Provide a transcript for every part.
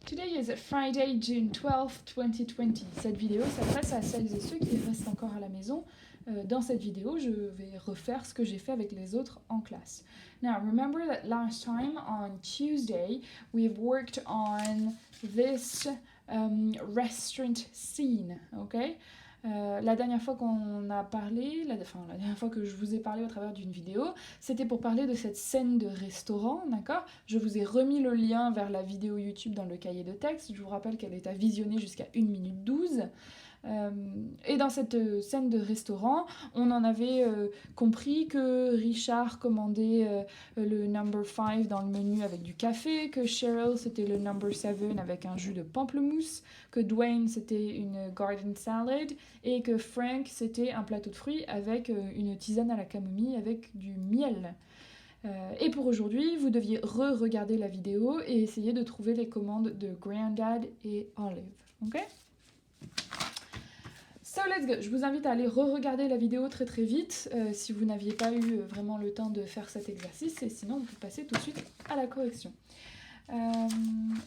Today is Friday, June 12th, 2020. Cette vidéo s'adresse à celles et ceux qui restent encore à la maison. Dans cette vidéo, je vais refaire ce que j'ai fait avec les autres en classe. Now, remember that last time on Tuesday, we've worked on this restaurant scene, okay? La dernière fois qu'on a parlé, la dernière fois que je vous ai parlé au travers d'une vidéo, c'était pour parler de cette scène de restaurant, d'accord? Je vous ai remis le lien vers la vidéo YouTube dans le cahier de texte. Je vous rappelle qu'elle est à visionner jusqu'à 1 minute 12. Et dans cette scène de restaurant, on en avait compris que Richard commandait le number 5 dans le menu avec du café, que Cheryl c'était le number 7 avec un jus de pamplemousse, que Dwayne c'était une garden salad et que Frank c'était un plateau de fruits avec une tisane à la camomille avec du miel. Et pour aujourd'hui, vous deviez re-regarder la vidéo et essayer de trouver les commandes de Grandad et Olive. Ok? So let's go. Je vous invite à aller re-regarder la vidéo très très vite si vous n'aviez pas eu vraiment le temps de faire cet exercice, et sinon on peut passer tout de suite à la correction.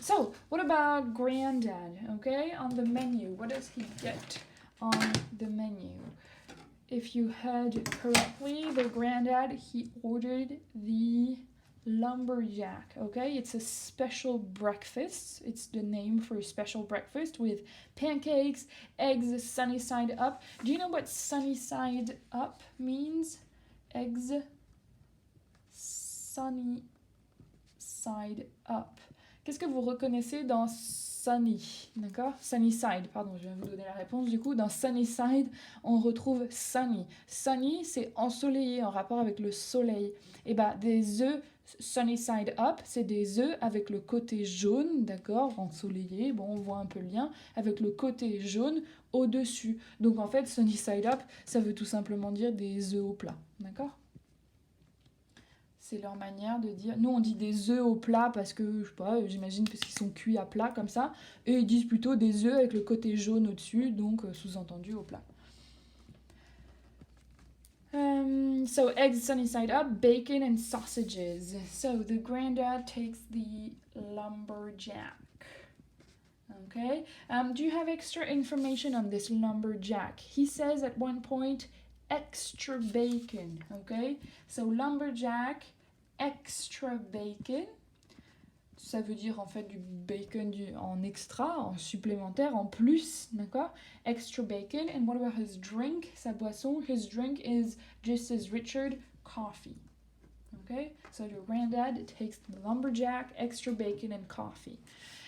So, what about Grandad? Okay, on the menu, what does he get on the menu? If you heard correctly, the Grandad, he ordered the lumberjack, okay? It's a special breakfast. It's the name for a special breakfast with pancakes, eggs, sunny side up. Do you know what sunny side up means? Eggs, sunny side up. Qu'est-ce que vous reconnaissez dans sunny, d'accord? Sunny side, pardon, je viens vous donner la réponse du coup. Dans sunny side, on retrouve sunny. Sunny, c'est ensoleillé, en rapport avec le soleil. Et bah, des œufs sunny side up, c'est des œufs avec le côté jaune, d'accord, ensoleillé, bon, on voit un peu le lien, avec le côté jaune au-dessus. Donc en fait, sunny side up, ça veut tout simplement dire des œufs au plat, d'accord? C'est leur manière de dire. Nous, on dit des œufs au plat parce que, je sais pas, j'imagine parce qu'ils sont cuits à plat comme ça. Et ils disent plutôt des œufs avec le côté jaune au-dessus, donc sous-entendu au plat. So eggs sunny side up, bacon and sausages. So the Grandad takes the lumberjack. Okay. Do you have extra information on this lumberjack? He says at one point, extra bacon. Okay. So lumberjack, extra bacon. Ça veut dire en fait du bacon en extra, en supplémentaire, en plus, d'accord? Extra bacon. And what about his drink? Sa boisson. His drink is just as Richard, coffee. Okay? So your Grandad takes the lumberjack, extra bacon, and coffee.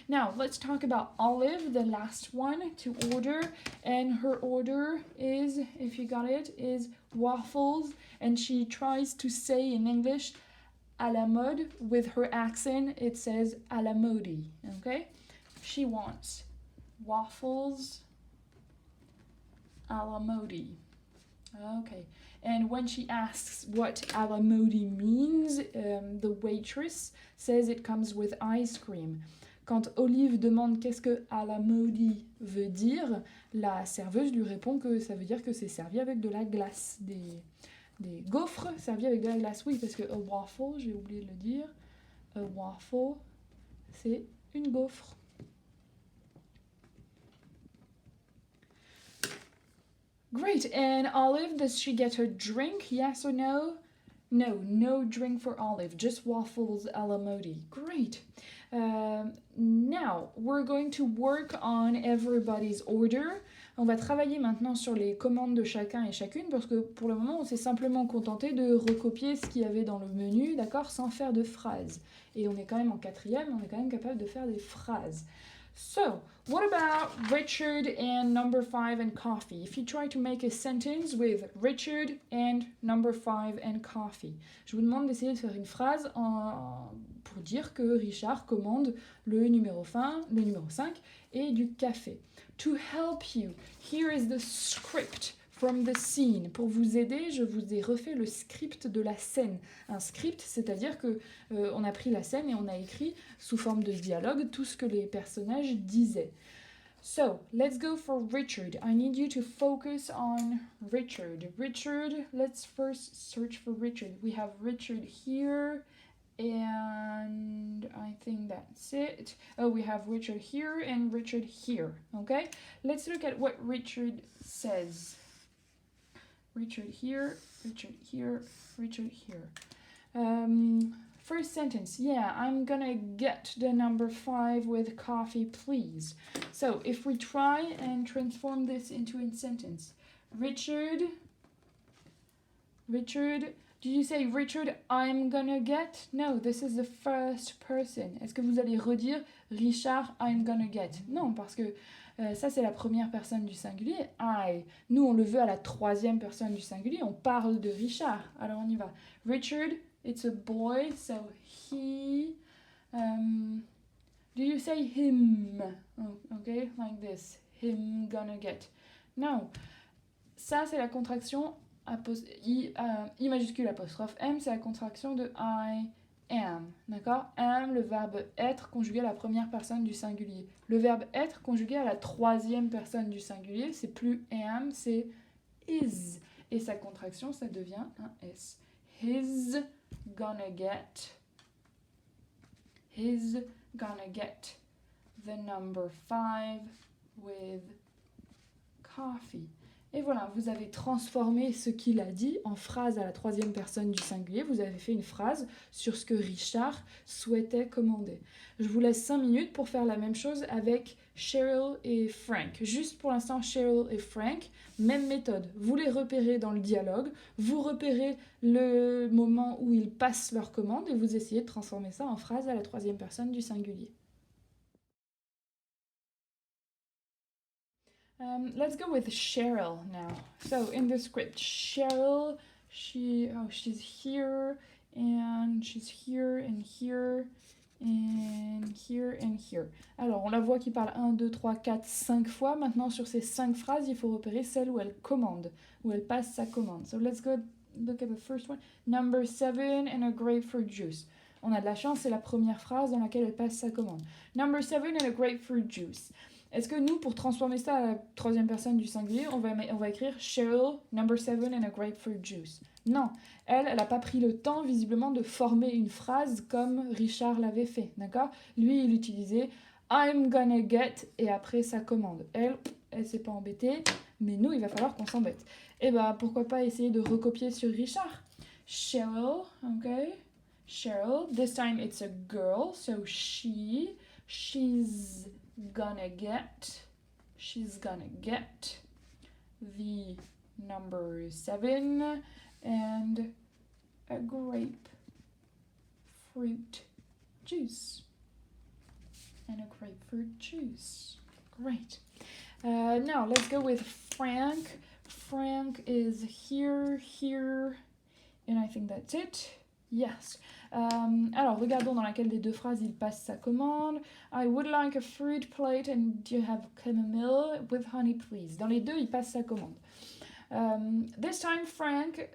Now, let's talk about Olive, the last one to order. And her order is, if you got it, is waffles. And she tries to say in English, à la mode. With her accent, it says à la mode, okay? She wants waffles à la mode. Okay, and when she asks what à la mode means, the waitress says it comes with ice cream. Quand Olive demande qu'est-ce que à la mode veut dire, la serveuse lui répond que ça veut dire que c'est servi avec de la glace, des gaufres servis avec de la glace. Oui, parce que a waffle, j'ai oublié de le dire, a waffle, c'est une gaufre. Great, and Olive, does she get her drink, yes or no? No, no drink for Olive, just waffles à la mode. Great. Now, we're going to work on everybody's order. On va travailler maintenant sur les commandes de chacun et chacune, parce que pour le moment, on s'est simplement contenté de recopier ce qu'il y avait dans le menu, d'accord, sans faire de phrases. Et on est quand même en 4e, on est quand même capable de faire des phrases. So, what about Richard and number 5 and coffee? If you try to make a sentence with Richard and number 5 and coffee. Je vous demande d'essayer de faire une phrase pour dire que Richard commande le numéro 5 et du café. To help you, here is the script from the scene. Pour vous aider, je vous ai refait le script de la scène. Un script, c'est-à-dire que on a pris la scène et on a écrit sous forme de dialogue tout ce que les personnages disaient. So, let's go for Richard. I need you to focus on Richard. Richard, let's first search for Richard. We have Richard here, and I think that That's it. Oh, we have Richard here and Richard here. Okay, let's look at what Richard says. Richard here, Richard here, Richard here. First sentence, yeah, I'm gonna get the number 5 with coffee, please. So if we try and transform this into a sentence, Richard, do you say Richard, I'm gonna get? No, this is the first person. Est-ce que vous allez redire Richard, I'm gonna get? Non, parce que ça c'est la première personne du singulier, I. Nous on le veut à la troisième personne du singulier, on parle de Richard. Alors on y va. Richard, it's a boy, so he. Do you say him? Oh, okay, like this. Him gonna get. No. Ça, c'est la contraction I majuscule apostrophe M, c'est la contraction de I am. D'accord? Am, le verbe être conjugué à la première personne du singulier. Le verbe être conjugué à la troisième personne du singulier, c'est plus am, c'est is. Et sa contraction, ça devient un S. He's gonna get the number 5 with coffee. Et voilà, vous avez transformé ce qu'il a dit en phrase à la troisième personne du singulier. Vous avez fait une phrase sur ce que Richard souhaitait commander. Je vous laisse 5 minutes pour faire la même chose avec Cheryl et Frank. Juste pour l'instant, Cheryl et Frank, même méthode. Vous les repérez dans le dialogue, vous repérez le moment où ils passent leur commande et vous essayez de transformer ça en phrase à la troisième personne du singulier. Let's go with Cheryl now. So in the script, Cheryl, she's here, and she's here, and here, and here, and here. Alors, on la voit qui parle 1, 2, 3, 4, 5 fois. Maintenant, sur ces 5 phrases, il faut repérer celle où elle commande, où elle passe sa commande. So let's go look at the first one. Number 7 and a grapefruit juice. On a de la chance, c'est la première phrase dans laquelle elle passe sa commande. Number 7 and a grapefruit juice. Est-ce que nous, pour transformer ça à la troisième personne du singulier, on va écrire Cheryl, number 7 and a grapefruit juice? Non, elle n'a pas pris le temps, visiblement, de former une phrase comme Richard l'avait fait, d'accord? Lui, il utilisait I'm gonna get, et après sa commande. Elle s'est pas embêtée, mais nous, il va falloir qu'on s'embête. Et bah, pourquoi pas essayer de recopier sur Richard? Cheryl, okay? Cheryl, this time it's a girl, so she's gonna get the number 7 and a grapefruit juice. Great. Now let's go with Frank. Frank is here, and I think that's it. Yes. Alors, regardons dans laquelle des deux phrases il passe sa commande. I would like a fruit plate and do you have chamomile with honey, please. Dans les deux, il passe sa commande. This time, Frank,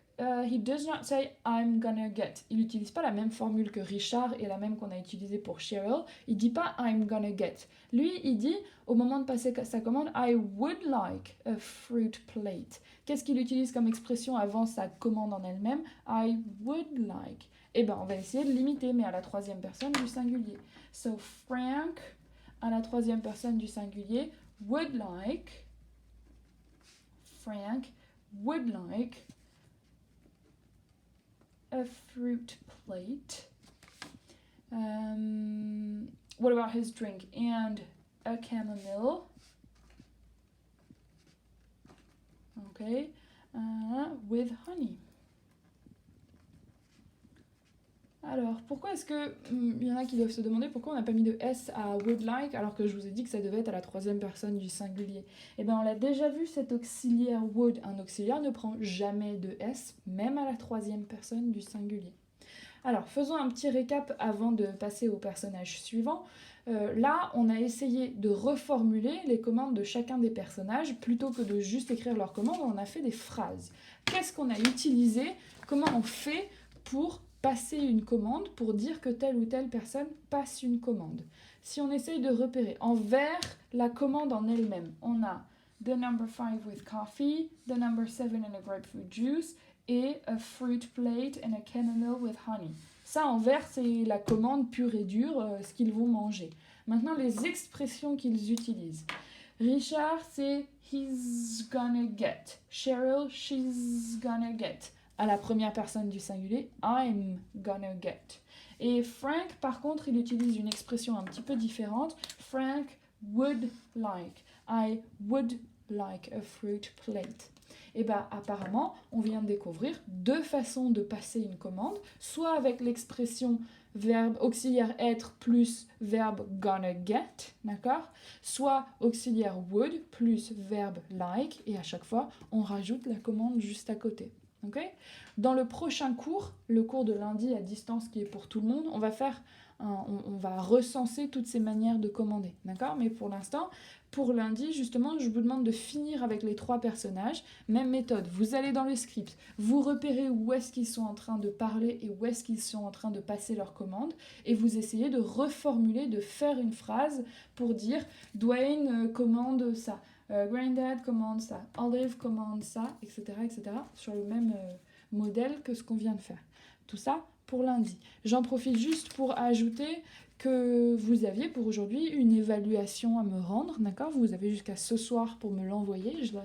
he does not say I'm gonna get. Il n'utilise pas la même formule que Richard et la même qu'on a utilisée pour Cheryl. Il dit pas I'm gonna get. Lui, il dit, au moment de passer sa commande, I would like a fruit plate. Qu'est-ce qu'il utilise comme expression avant sa commande en elle-même? I would like. Eh bien, on va essayer de l'imiter, mais à la troisième personne du singulier. So, Frank, à la troisième personne du singulier, would like. Frank would like a fruit plate. What about his drink? And a chamomile. Okay. With honey. Alors, pourquoi est-ce que il y en a qui doivent se demander pourquoi on n'a pas mis de S à would like alors que je vous ai dit que ça devait être à la troisième personne du singulier? Eh bien, on l'a déjà vu, cet auxiliaire would. Un auxiliaire ne prend jamais de S, même à la troisième personne du singulier. Alors, faisons un petit récap avant de passer au personnage suivant. Là, on a essayé de reformuler les commandes de chacun des personnages. Plutôt que de juste écrire leurs commandes, on a fait des phrases. Qu'est-ce qu'on a utilisé? Comment on fait pour passer une commande, pour dire que telle ou telle personne passe une commande? Si on essaye de repérer envers la commande en elle-même, on a the number 5 with coffee, the number 7 and a grapefruit juice, et a fruit plate and a chamomile with honey. Ça, en vert, c'est la commande pure et dure, ce qu'ils vont manger. Maintenant, les expressions qu'ils utilisent. Richard, c'est he's gonna get. Cheryl, she's gonna get. À la première personne du singulier, I'm gonna get. Et Frank, par contre, il utilise une expression un petit peu différente. Frank would like. I would like a fruit plate. Et bien, apparemment, on vient de découvrir deux façons de passer une commande, soit avec l'expression verbe auxiliaire être plus verbe gonna get, d'accord? Soit auxiliaire would plus verbe like, et à chaque fois, on rajoute la commande juste à côté. Okay? Dans le prochain cours, le cours de lundi à distance qui est pour tout le monde, on va recenser toutes ces manières de commander, d'accord? Mais pour l'instant, pour lundi, justement, je vous demande de finir avec les trois personnages. Même méthode, vous allez dans le script, vous repérez où est-ce qu'ils sont en train de parler et où est-ce qu'ils sont en train de passer leur commande, et vous essayez de reformuler, de faire une phrase pour dire « Dwayne commande ça ». Granddad commande ça, Olive commande ça, etc., etc., sur le même modèle que ce qu'on vient de faire. Tout ça pour lundi. J'en profite juste pour ajouter que vous aviez pour aujourd'hui une évaluation à me rendre, d'accord? Vous avez jusqu'à ce soir pour me l'envoyer, je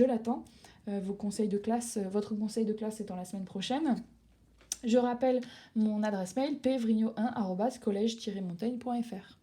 l'attends. Votre conseil de classe étant la semaine prochaine. Je rappelle mon adresse mail pvrigno1@college-montaigne.fr.